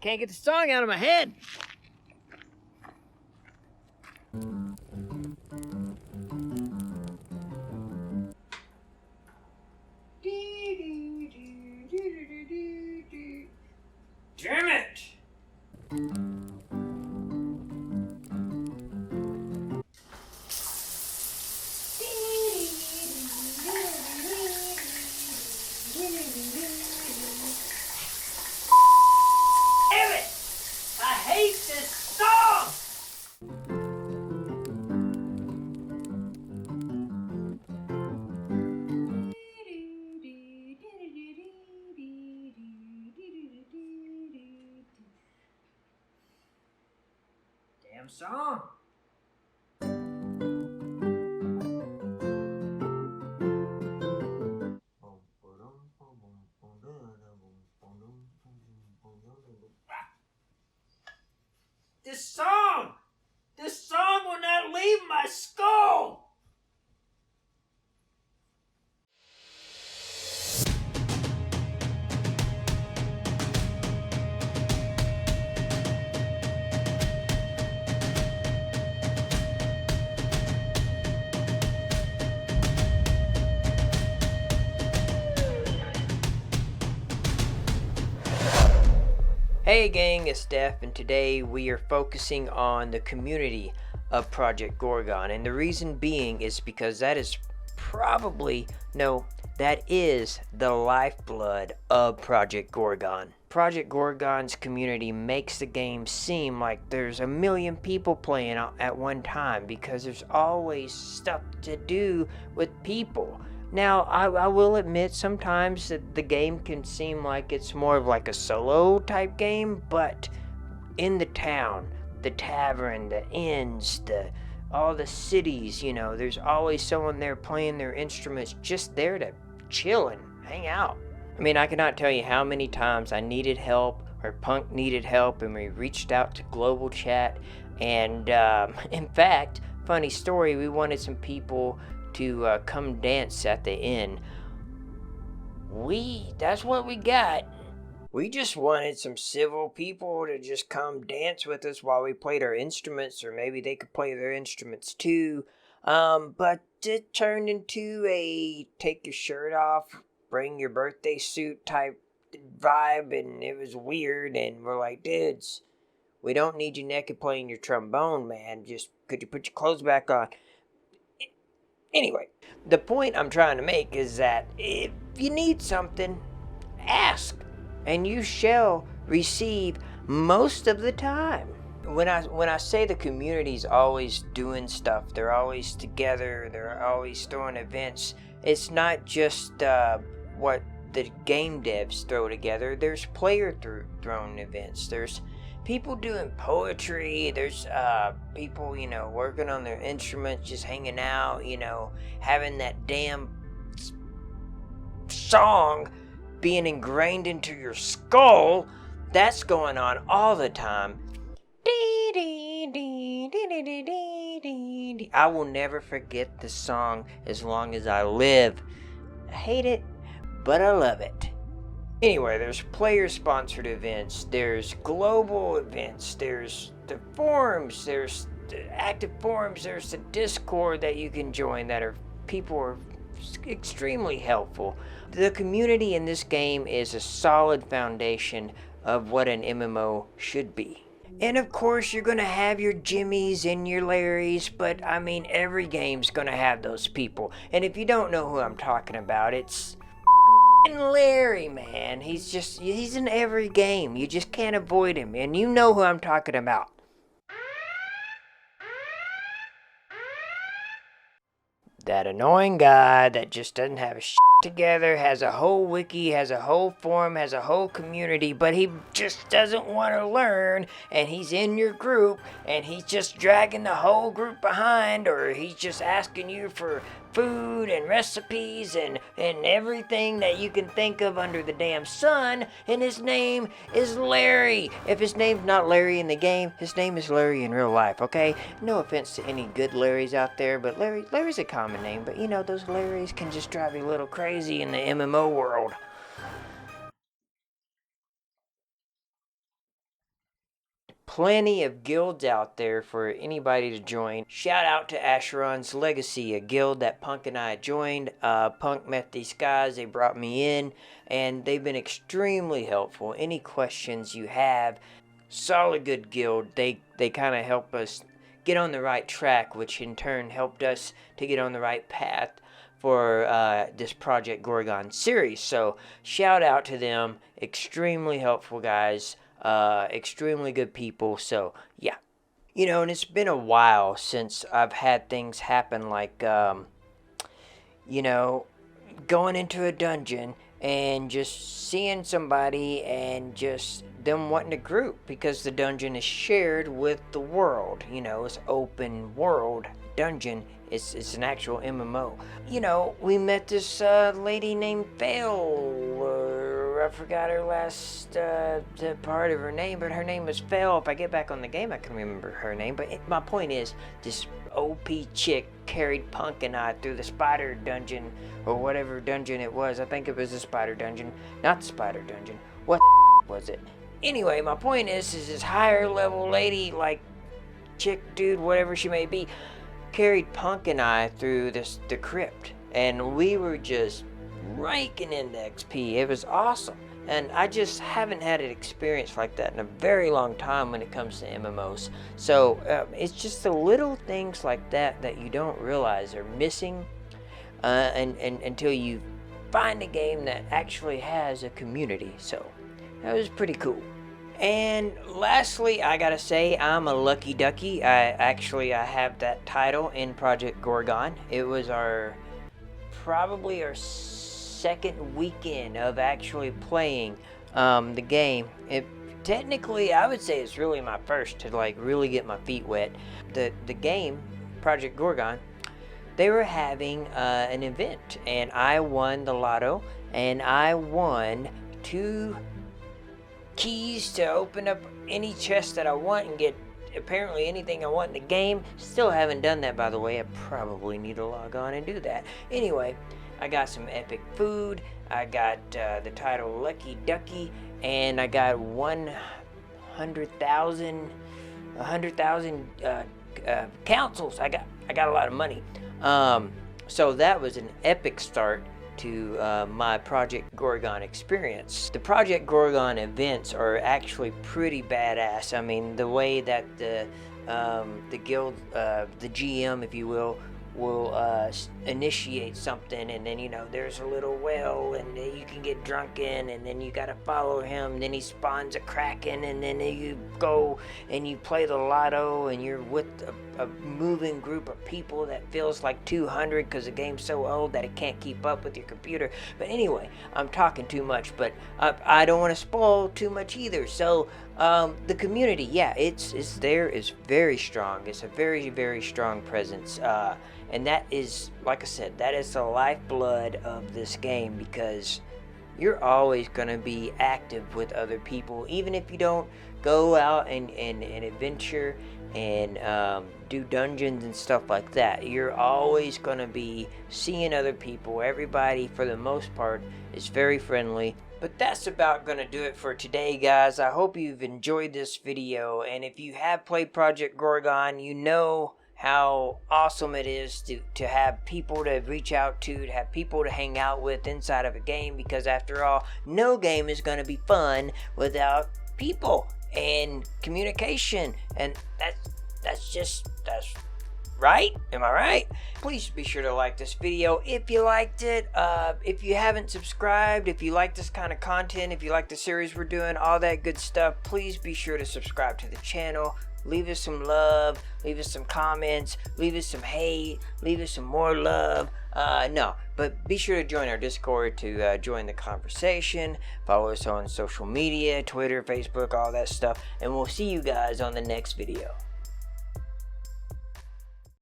can't get the song out of my head. Damn it! Damn it! I hate this song! Damn song. This song will not leave my skull. Hey gang, it's Steph, and today we are focusing on the community of Project Gorgon, and the reason being is because that is that is the lifeblood of Project Gorgon. Project Gorgon's community makes the game seem like there's a million people playing at one time because there's always stuff to do with people. Now, I will admit sometimes that the game can seem like it's more of like a solo type game, but in the town, the tavern, the inns, all the cities, you know, there's always someone there playing their instruments, just there to chill and hang out. I mean, I cannot tell you how many times I needed help, or Punk needed help, and we reached out to Global Chat, and in fact, funny story, we wanted some people to come dance at the inn. That's what we got. We just wanted some civil people to just come dance with us while we played our instruments, or maybe they could play their instruments too. But it turned into a take your shirt off, bring your birthday suit type vibe, and it was weird, and we're like, dudes, we don't need you naked playing your trombone, man. Just, could you put your clothes back on? Anyway, the point I'm trying to make is that if you need something, ask, and you shall receive most of the time. When I say the community's always doing stuff, they're always together, they're always throwing events, it's not just what the game devs throw together. There's player-thrown events. There's people doing poetry, there's people, working on their instruments, just hanging out, having that damn song being ingrained into your skull. That's going on all the time. I will never forget the song as long as I live. I hate it, but I love it. Anyway, there's player-sponsored events, there's global events, there's the forums, there's the active forums, there's the Discord that you can join people are extremely helpful. The community in this game is a solid foundation of what an MMO should be. And of course, you're going to have your Jimmies and your Larrys, but I mean, every game's going to have those people. And if you don't know who I'm talking about, it's Larry, man. He's in every game. You just can't avoid him, and you know who I'm talking about. That annoying guy that just doesn't have his shit together, has a whole wiki, has a whole forum, has a whole community, but he just doesn't want to learn, and he's in your group, and he's just dragging the whole group behind, or he's just asking you for food and recipes and everything that you can think of under the damn sun, and his name is Larry. If his name's not Larry in the game, his name is Larry in real life, okay? No offense to any good Larrys out there, but Larry's a common name, but those Larrys can just drive you a little crazy in the MMO world. plenty of guilds out there for anybody to join. Shout out to Asheron's Legacy, a guild that Punk and I joined. Punk met these guys, they brought me in, and they've been extremely helpful. Any questions you have, solid good guild. They kind of help us get on the right track, which in turn helped us to get on the right path for this Project Gorgon series. So shout out to them, extremely helpful guys. Extremely good people. So yeah, and it's been a while since I've had things happen like going into a dungeon and just seeing somebody and just them wanting to group, because the dungeon is shared with the world. It's open world dungeon. It's an actual MMO. We met this lady named Fail. I forgot her last part of her name, but her name was Fail. If I get back on the game, I can remember her name. But my point is, this OP chick carried Punk and I through the spider dungeon, or whatever dungeon it was. I think it was the spider dungeon, not the spider dungeon. What was it? Anyway, my point is this higher level lady, like chick, dude, whatever she may be, carried Punk and I through the crypt, and we were just raking in the XP. It was awesome, and I just haven't had an experience like that in a very long time when it comes to MMOs. So it's just the little things like that you don't realize are missing, and until you find a game that actually has a community. So that was pretty cool. And lastly, I gotta say, I'm a lucky ducky. I have that title in Project Gorgon. It was probably our second weekend of actually playing the game. Technically, I would say it's really my first to really get my feet wet. The game, Project Gorgon, they were having an event, and I won the lotto, and I won 2 keys to open up any chest that I want and get apparently anything I want in the game. Still haven't done that, by the way. I probably need to log on and do that. Anyway, I got some epic food. I got the title Lucky Ducky, and I got 100,000 councils. I got a lot of money. So that was an epic start to my Project Gorgon experience. The Project Gorgon events are actually pretty badass. I mean, the way that the guild, the GM, if you will initiate something, and then there's a little well, and you can get drunk in, and then you gotta follow him, then he spawns a kraken, and then you go and you play the lotto, and you're with a moving group of people that feels like 200 because the game's so old that it can't keep up with your computer. But anyway, I'm talking too much, but I don't want to spoil too much either. So the community, yeah, it's very strong. It's a very, very strong presence. And that is, like I said, that is the lifeblood of this game, because you're always going to be active with other people, even if you don't go out and adventure and do dungeons and stuff like that. You're always going to be seeing other people. Everybody, for the most part, is very friendly. But that's about going to do it for today, guys. I hope you've enjoyed this video, and if you have played Project Gorgon, you know how awesome it is to have people to reach out to have people to hang out with inside of a game, because after all, no game is going to be fun without people and communication, and that's right. Am I right? Please be sure to like this video if you liked it. If you haven't subscribed, if you like this kind of content, if you like the series we're doing, all that good stuff, please be sure to subscribe to the channel. Leave us some love, leave us some comments, leave us some hate, leave us some more love. But be sure to join our Discord to join the conversation. Follow us on social media, Twitter, Facebook, all that stuff. And we'll see you guys on the next video.